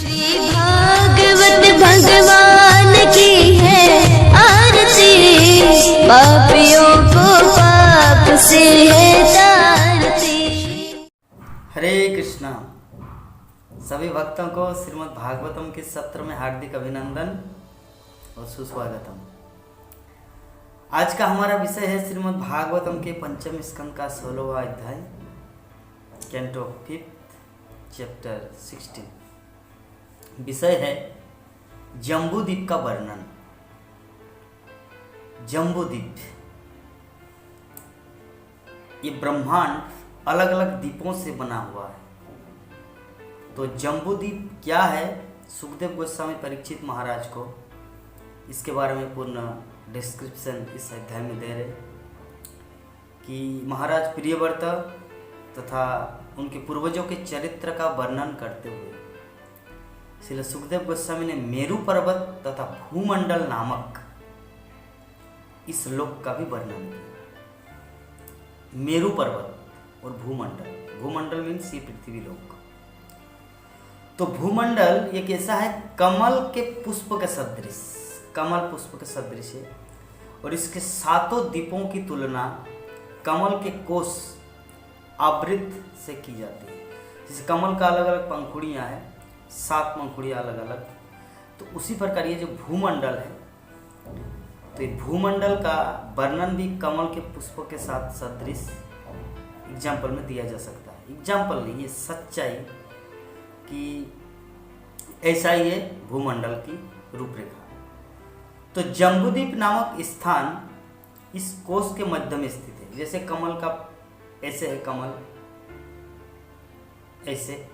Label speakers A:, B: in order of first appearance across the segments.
A: श्री भागवत भगवान की है आरती, पापियों को पाप से है तारती।
B: हरे कृष्णा। सभी भक्तों को श्रीमद् भागवतम के सत्र में हार्दिक अभिनंदन और सुस्वागतम। आज का हमारा विषय है श्रीमद् भागवतम के पंचम स्कंद का 16वां अध्याय, कैंटो 5 चैप्टर 16। विषय है जम्बूद्वीप का वर्णन। जम्बूद्वीप, ये ब्रह्मांड अलग अलग द्वीपों से बना हुआ है। तो जम्बूद्वीप क्या है, सुखदेव गोस्वामी परीक्षित महाराज को इसके बारे में पूर्ण डिस्क्रिप्शन इस अध्याय में दे रहे कि महाराज प्रियव्रत तथा उनके पूर्वजों के चरित्र का वर्णन करते हुए श्री सुखदेव गोस्वामी ने मेरू पर्वत तथा भूमंडल नामक इस लोक का भी वर्णन किया। मेरू पर्वत और भूमंडल, भूमंडल मीन्स ये पृथ्वी लोक। तो भूमंडल एक ऐसा है कमल के पुष्प के सदृश, कमल पुष्प के सदृश है और इसके सातों द्वीपों की तुलना कमल के कोश आवृत से की जाती है। जैसे कमल का अलग अलग पंखुड़ियाँ हैं, 7 पंखुड़ियाँ अलग अलग, तो उसी प्रकार ये जो भूमंडल है, तो ये भूमंडल का वर्णन भी कमल के पुष्पों के साथ सदृश एग्जाम्पल में दिया जा सकता है। एग्जाम्पल नहीं, ये सच्चाई कि ऐसा ही है भूमंडल की रूपरेखा। तो जम्बूद्वीप नामक स्थान इस कोश के मध्य में स्थित है। जैसे कमल का ऐसे है, कमल ऐसे,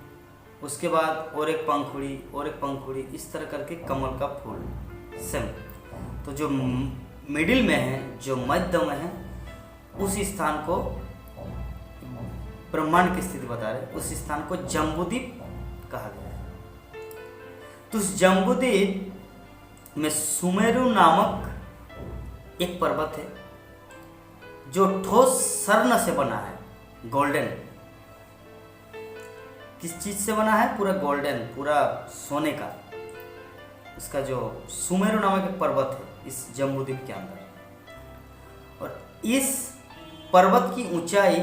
B: उसके बाद और एक पंखुड़ी, इस तरह करके कमल का फूल सेम। तो जो मिडिल में है, जो मध्य में है, उस स्थान को ब्रह्मांड की स्थिति बता रहे, उस स्थान को जम्बूद्वीप कहा गया है। तो उस जम्बूद्वीप में सुमेरु नामक एक पर्वत है जो ठोस स्वर्ण से बना है, गोल्डन। किस चीज से बना है? पूरा गोल्डन, पूरा सोने का। इसका जो सुमेरु नामक एक पर्वत है इस जम्बूद्वीप के अंदर, और इस पर्वत की ऊंचाई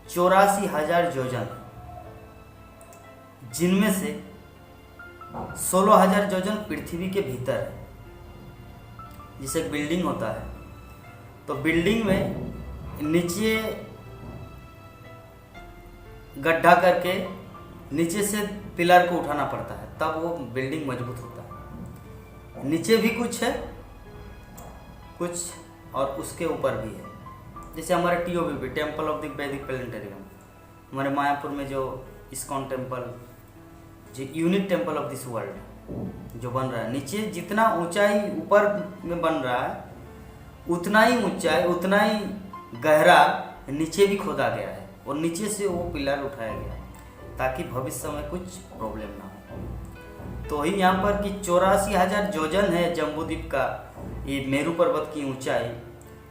B: 84,000 योजन, जिनमें से 16,000 योजन पृथ्वी के भीतर है। जैसे बिल्डिंग होता है, तो बिल्डिंग में नीचे गड्ढा करके नीचे से पिलर को उठाना पड़ता है, तब वो बिल्डिंग मजबूत होता है। नीचे भी कुछ है, कुछ और उसके ऊपर भी है। जैसे हमारे TOVP, टेम्पल ऑफ द वैदिक प्लेनेटरियम, हमारे मायापुर में जो इस्कॉन टेम्पल, जो unique temple of this world जो बन रहा है, नीचे जितना ऊंचाई ऊपर में बन रहा है, उतना ही ऊंचाई, उतना ही गहरा नीचे भी खोदा गया है और नीचे से वो पिलर उठाया गया है ताकि भविष्य में कुछ प्रॉब्लम ना हो। तो ही यहाँ पर कि 84,000 योजन है जम्बूद्वीप का ये मेरू पर्वत की ऊंचाई,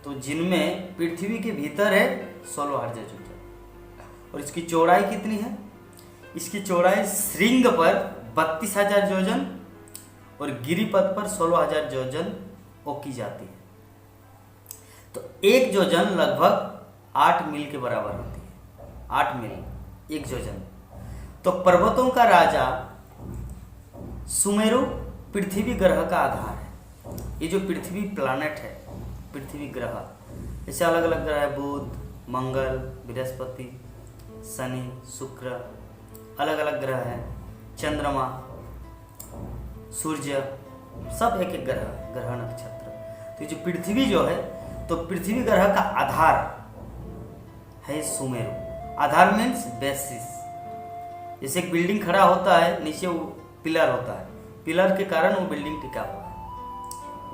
B: तो जिनमें पृथ्वी के भीतर है 16,000 योजन। और इसकी चौड़ाई कितनी है? इसकी चौड़ाई श्रृंग पर 32,000 योजन और गिरिपथ पर 16,000 योजन ओकी जाती है। तो एक योजन लगभग 8 मील के बराबर होती है। 8 मील एक योजन। तो पर्वतों का राजा सुमेरु पृथ्वी ग्रह का आधार है। ये जो पृथ्वी प्लैनेट है, पृथ्वी ग्रह, जैसे अलग अलग ग्रह है, बुध, मंगल, बृहस्पति, शनि, शुक्र, अलग अलग ग्रह है, चंद्रमा, सूर्य, सब एक एक ग्रह नक्षत्र। तो ये जो पृथ्वी जो है, तो पृथ्वी ग्रह का आधार है सुमेरु। आधार मीन्स बेसिस। जैसे एक बिल्डिंग खड़ा होता है, नीचे वो पिलर होता है, पिलर के कारण वो बिल्डिंग टिका हुआ है।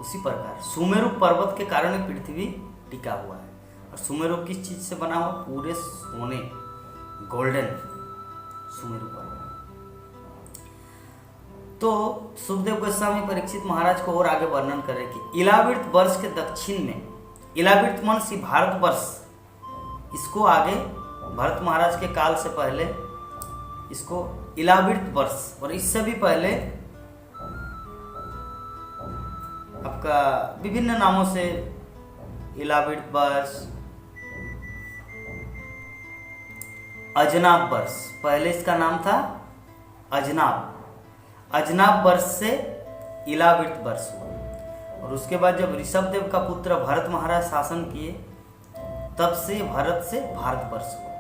B: उसी प्रकार सुमेरु पर्वत के कारण पृथ्वी टिका हुआ है। और सुमेरु किस चीज से बना हुआ? पूरे सोने, गोल्डन सुमेरु पर्वत। तो सुखदेव गोस्वामी परीक्षित महाराज को और आगे वर्णन करें कि इलावृत वर्ष के दक्षिण में, इलावृत मन भारतवर्ष, इसको आगे भरत महाराज के काल से पहले इसको इलावृत वर्ष, और इससे भी पहले आपका विभिन्न नामों से इलावृत वर्ष, अजनाब वर्ष, पहले इसका नाम था अजनाब, अजनाब वर्ष से इलावृत वर्ष हुआ। और उसके बाद जब ऋषभदेव का पुत्र भरत महाराज शासन किए तब से भरत से भारतवर्ष हुआ।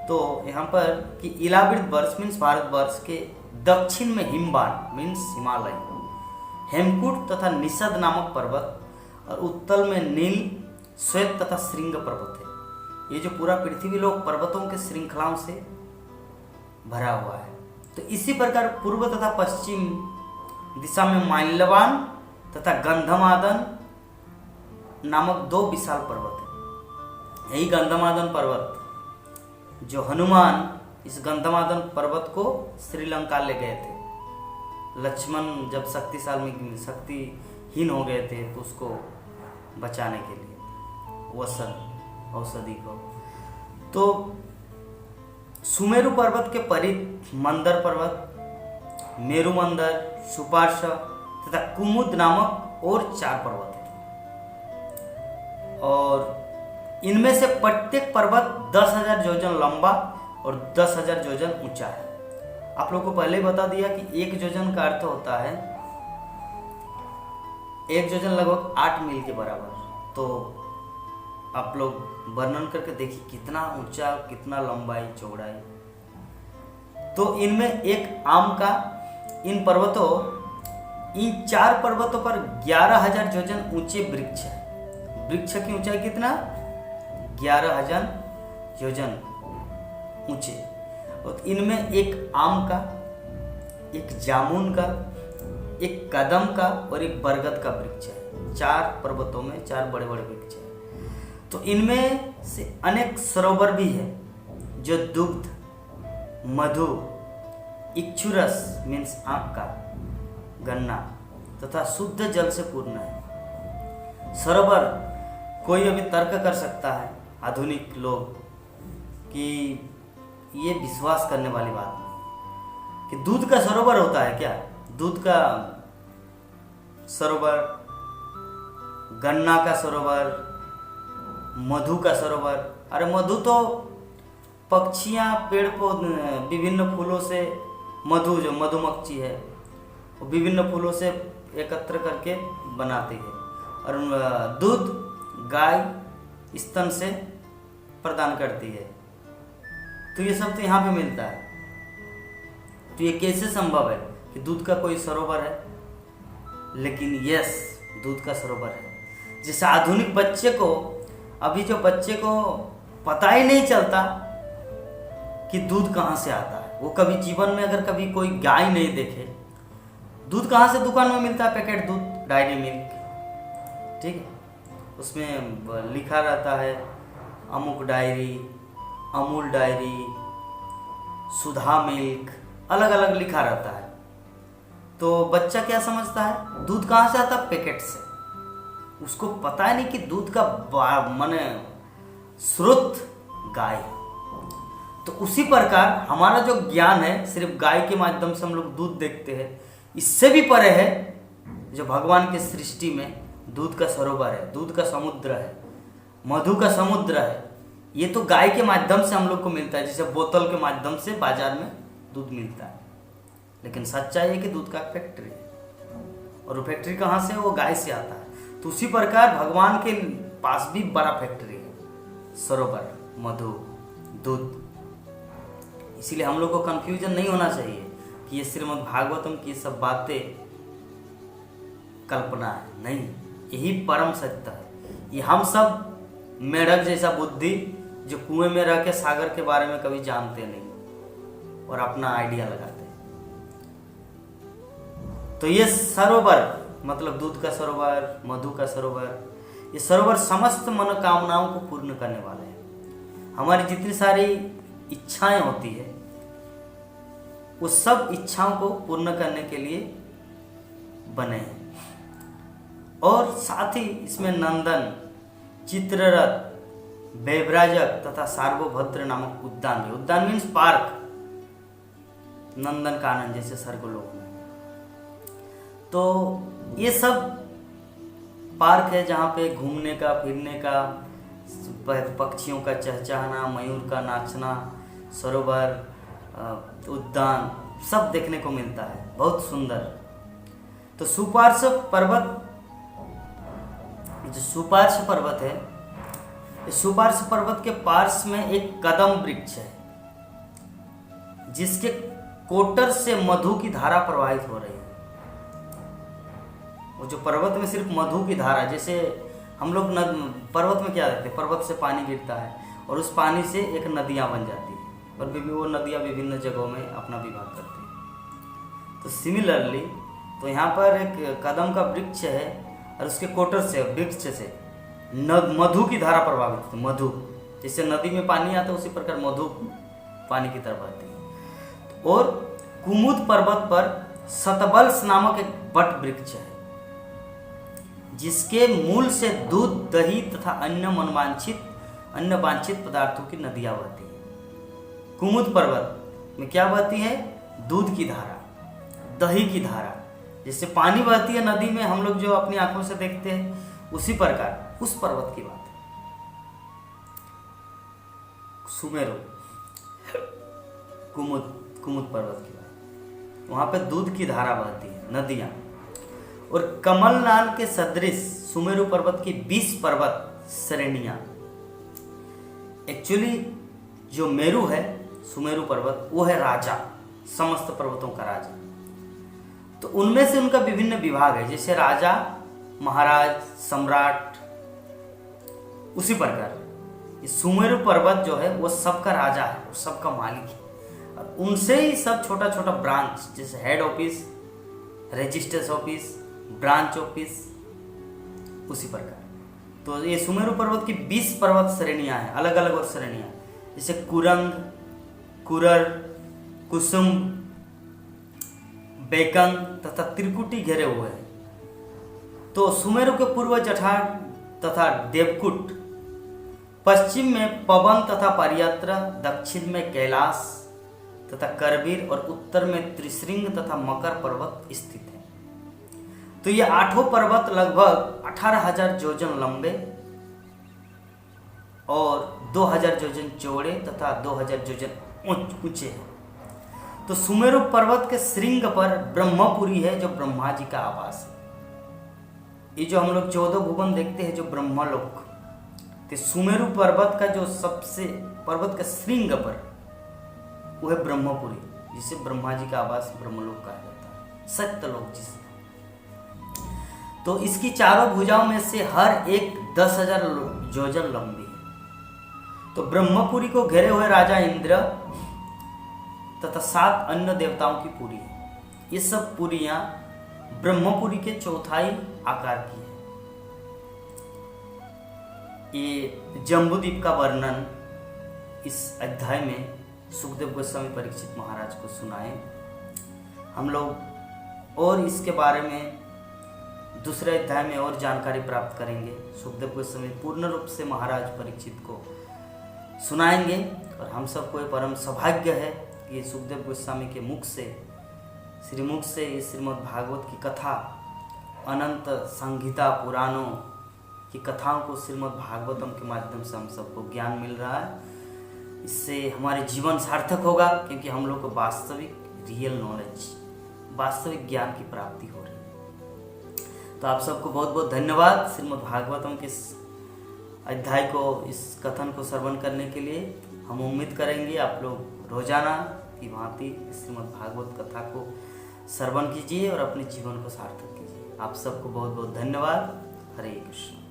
B: तो यहाँ पर कि इलावृत वर्ष मीन्स भारतवर्ष के दक्षिण में हिमबान मीन्स हिमालय, हेमकूट तथा निषद नामक पर्वत, और उत्तल में नील, श्वेत तथा श्रृंग पर्वत है। ये जो पूरा पृथ्वी लोक पर्वतों के श्रृंखलाओं से भरा हुआ है। तो इसी प्रकार पूर्व तथा पश्चिम दिशा में माल्यवान तथा गंधमादन नामक 2 विशाल पर्वत है। यही गंधमादन पर्वत जो हनुमान इस गंधमादन पर्वत को श्रीलंका ले गए थे। लक्ष्मण जब शक्तिहीन हो गए थे तो उसको बचाने के लिए औषधि को। तो सुमेरु पर्वत के परित मंदर पर्वत, मेरु मंदर, सुपार्श तथा कुमुद नामक और 4 पर्वत हैं। और इनमें से प्रत्येक पर्वत 10,000 योजन लंबा और 10,000 योजन ऊंचा है। आप लोगों को पहले ही बता दिया कि 1 योजन का अर्थ होता है 1 योजन लगभग 8 मील के बराबर। तो आप लोग वर्णन करके देखिए कितना ऊंचा, कितना लंबाई, चौड़ाई। तो इनमें एक आम का इन 4 पर्वतों पर 11,000 योजन ऊंचे वृक्ष है। वृक्ष की ऊंचाई कितना? 11,000 योजन ऊंचे। और इनमें एक आम का, एक जामुन का, एक कदम का और एक बरगद का वृक्ष है। 4 पर्वतों में 4 बड़े बड़े वृक्ष है। तो इनमें से अनेक सरोवर भी है जो दुग्ध, मधु, इक्षुरस मीन्स आंख का, गन्ना तथा शुद्ध जल से पूर्ण है। सरोवर कोई अभी तर्क कर सकता है, आधुनिक लोग, कि ये विश्वास करने वाली बात नहीं कि दूध का सरोवर होता है क्या? दूध का सरोवर, गन्ना का सरोवर, मधु का सरोवर। अरे मधु तो पक्षियां, पेड़ पौधे, विभिन्न फूलों से मधु, जो मधुमक्खी है वो विभिन्न फूलों से एकत्र करके बनाती है। और दूध गाय स्तन से प्रदान करती है। तो ये सब तो यहाँ पे मिलता है। तो ये कैसे संभव है कि दूध का कोई सरोवर है? लेकिन यस, दूध का सरोवर है। जैसे आधुनिक बच्चे को, अभी जो बच्चे को पता ही नहीं चलता कि दूध कहाँ से आता है। वो कभी जीवन में अगर कभी कोई गाय नहीं देखे, दूध कहाँ से दुकान में मिलता है? पैकेट दूध, डायरी मिल्क, ठीक है, उसमें लिखा रहता है अमुक डायरी, अमूल डायरी, सुधा मिल्क, अलग अलग लिखा रहता है। तो बच्चा क्या समझता है? दूध कहाँ से आता है? पैकेट से। उसको पता है नहीं कि दूध का माने स्रोत गाय है। तो उसी प्रकार हमारा जो ज्ञान है सिर्फ गाय के माध्यम से हम लोग दूध देखते हैं, इससे भी परे है जो भगवान के सृष्टि में दूध का सरोवर है, दूध का समुद्र है, मधु का समुद्र है। ये तो गाय के माध्यम से हम लोग को मिलता है, जैसे बोतल के माध्यम से बाजार में दूध मिलता है। लेकिन सच्चाई है कि दूध का फैक्ट्री है, और वो फैक्ट्री कहाँ से है? वो गाय से आता है। तो उसी प्रकार भगवान के पास भी बड़ा फैक्ट्री है, सरोवर, मधु, दूध। इसीलिए हम लोग को कंफ्यूजन नहीं होना चाहिए कि ये श्रीमद् भागवतम की सब बातें कल्पना है। नहीं, यही परम सत्य है। ये हम सब मेढक जैसा बुद्धि जो कुएं में रह के सागर के बारे में कभी जानते नहीं और अपना आइडिया लगाते हैं। तो ये सरोवर मतलब दूध का सरोवर, मधु का सरोवर, ये सरोवर समस्त मनोकामनाओं को पूर्ण करने वाले हैं। हमारी जितनी सारी इच्छाएं होती है उस सब इच्छाओं को पूर्ण करने के लिए बने हैं। और साथ ही इसमें नंदन, चित्ररथ, वैभराजक तथा सार्वभद्र नामक उद्यान भी। उद्यान मीन्स पार्क, नंदन कानन जैसे स्वर्गलोक में। तो ये सब पार्क है जहाँ पे घूमने का, फिरने का, पक्षियों का चहचहाना, मयूर का नाचना, सरोवर, उद्यान सब देखने को मिलता है, बहुत सुंदर। तो सुपार्श्व पर्वत, जो सुपार्श्व पर्वत है, इस सुपार्श्व पर्वत के पार्श्व में एक कदम वृक्ष है जिसके कोटर से मधु की धारा प्रवाहित हो रही है। वो जो पर्वत में सिर्फ मधु की धारा, जैसे हम लोग पर्वत में क्या देखते हैं, पर्वत से पानी गिरता है और उस पानी से एक नदियाँ बन जाती है और वो नदियाँ विभिन्न जगहों में अपना विभाग करती हैं। तो सिमिलरली तो यहाँ पर एक कदम का वृक्ष है और उसके कोटर से, वृक्ष से मधु की धारा प्रभावित है। मधु जैसे नदी में पानी आता है उसी प्रकार मधु पानी की तरफ आती है। और कुमुद पर्वत पर शतबल्स नामक एक वट वृक्ष है जिसके मूल से दूध, दही तथा अन्य वांछित पदार्थों की नदियां बहती है। कुमुद पर्वत में क्या बहती है? दूध की धारा, दही की धारा, जैसे पानी बहती है नदी में, हम लोग जो अपनी आंखों से देखते हैं, उसी प्रकार उस पर्वत की बात है। सुमेरु कुमुद पर्वत की बात, वहां पे दूध की धारा बहती है, नदियां। और कमलनाल के सदृश सुमेरु पर्वत की 20 पर्वत श्रेणियां। एक्चुअली जो मेरु है, सुमेरु पर्वत, वो है राजा, समस्त पर्वतों का राजा। तो उनमें से उनका विभिन्न विभाग है, जैसे राजा, महाराज, सम्राट, उसी प्रकार ये सुमेरु पर्वत जो है वो सबका राजा है, वो सबका मालिक है। और उनसे ही सब छोटा छोटा ब्रांच, जैसे head office, registration office, branch office, उसी प्रकार। तो ये सुमेरु पर्वत की 20 पर्वत श्रेणियां हैं, अलग अलग श्रेणियां, जैसे कुरंग, कुरर, कुसुम, बेकंग तथा त्रिकुटी घेरे हुए हैं। तो सुमेरु के पूर्व जठार तथा देवकुट, पश्चिम में पवन तथा परियात्र, दक्षिण में कैलाश तथा करवीर और उत्तर में त्रिशृंग तथा मकर पर्वत स्थित है। तो ये 8 पर्वत लगभग 18,000 योजन लंबे और 2,000 योजन चौड़े तथा 2,000 योजन ऊंचे हैं। तो सुमेरु पर्वत के श्रृंग पर ब्रह्मपुरी है जो ब्रह्मा जी का आवास है। ये जो हम लोग 14 भुवन देखते हैं, जो ब्रह्मलोक, तो सुमेरु पर्वत का जो सबसे पर्वत के श्रृंग पर वो है ब्रह्मपुरी, जिसे ब्रह्मा जी का आवास ब्रह्मलोक कहा जाता है, सत्यलोक जिसे। तो इसकी चारों भुजाओं में से हर एक 10,000 योजन लंबी है। तो ब्रह्मपुरी को घेरे हुए राजा इंद्र तथा 7 अन्य देवताओं की पुरी है। ये सब पुरियां ब्रह्मपुरी के चौथाई आकार की है। ये जम्बूद्वीप का वर्णन इस अध्याय में सुखदेव गोस्वामी परीक्षित महाराज को सुनाए। हम लोग और इसके बारे में दूसरे अध्याय में और जानकारी प्राप्त करेंगे। सुखदेव गोस्वामी पूर्ण रूप से महाराज परीक्षित को सुनाएंगे और हम सबको ये परम सौभाग्य है कि सुखदेव गोस्वामी के मुख से, श्रीमुख से इस श्रीमद् भागवत की कथा, अनंत संहिता पुराणों की कथाओं को श्रीमद् भागवतम के माध्यम से हम सबको ज्ञान मिल रहा है। इससे हमारे जीवन सार्थक होगा, क्योंकि हम लोग को वास्तविक रियल नॉलेज, वास्तविक ज्ञान की प्राप्ति हो रही है। तो आप सबको बहुत बहुत धन्यवाद श्रीमद् भागवतम के अध्याय को, इस कथन को श्रवण करने के लिए। हम उम्मीद करेंगे आप लोग रोजाना की भांति श्रीमद् भागवत कथा को श्रवण कीजिए और अपने जीवन को सार्थक कीजिए। आप सबको बहुत बहुत धन्यवाद। हरे कृष्ण।